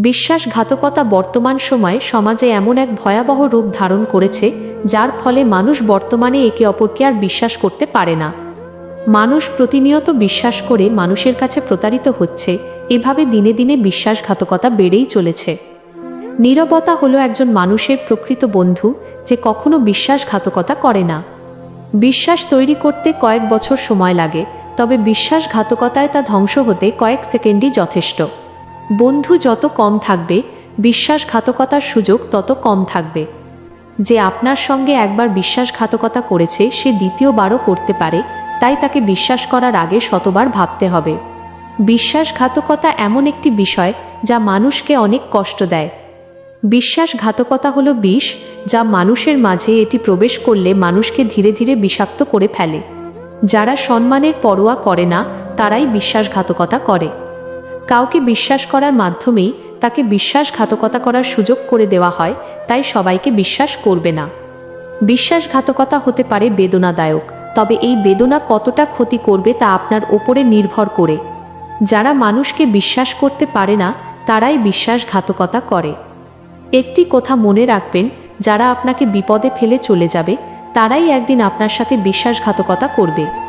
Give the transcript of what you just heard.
বিশ্বাসঘাতকতা বর্তমান সময়ে সমাজে এমন এক ভয়াবহ রূপ ধারণ করেছে, যার ফলে মানুষ বর্তমানে একে অপরকে আর বিশ্বাস করতে পারে না। মানুষ প্রতিনিয়ত বিশ্বাস করে মানুষের কাছে প্রতারিত হচ্ছে। এভাবে দিনে দিনে বিশ্বাসঘাতকতা বেড়েই চলেছে। নীরবতা হলো একজন মানুষের প্রকৃত বন্ধু, যে কখনো বিশ্বাসঘাতকতা করে না। বিশ্বাস তৈরি করতে কয়েক বছর সময় লাগে, তবে বিশ্বাসঘাতকতায় তা ধ্বংস হতে কয়েক সেকেন্ডই যথেষ্ট। বন্ধু যত কম থাকবে, বিশ্বাসঘাতকতার সুযোগ তত কম থাকবে। যে আপনার সঙ্গে একবার বিশ্বাসঘাতকতা করেছে, সে দ্বিতীয়বারও করতে পারে, তাই তাকে বিশ্বাস করার আগে শতবার ভাবতে হবে। বিশ্বাসঘাতকতা এমন একটি বিষয় যা মানুষকে অনেক কষ্ট দেয়। বিশ্বাসঘাতকতা হলো বিষ, যা মানুষের মাঝে এটি প্রবেশ করলে মানুষকে ধীরে ধীরে বিষাক্ত করে ফেলে। যারা সম্মানের পরোয়া করে না, তারাই বিশ্বাসঘাতকতা করে। কাউকে বিশ্বাস করার মাধ্যমেই তাকে বিশ্বাসঘাতকতা করার সুযোগ করে দেওয়া হয়, তাই সবাইকে বিশ্বাস করবে না। বিশ্বাসঘাতকতা হতে পারে বেদনাদায়ক, তবে এই বেদনা কতটা ক্ষতি করবে তা আপনার ওপরে নির্ভর করে। যারা মানুষকে বিশ্বাস করতে পারে না, তারাই বিশ্বাসঘাতকতা করে। একটি কথা মনে রাখবেন, যারা আপনাকে বিপদে ফেলে চলে যাবে, তারাই একদিন আপনার সাথে বিশ্বাসঘাতকতা করবে।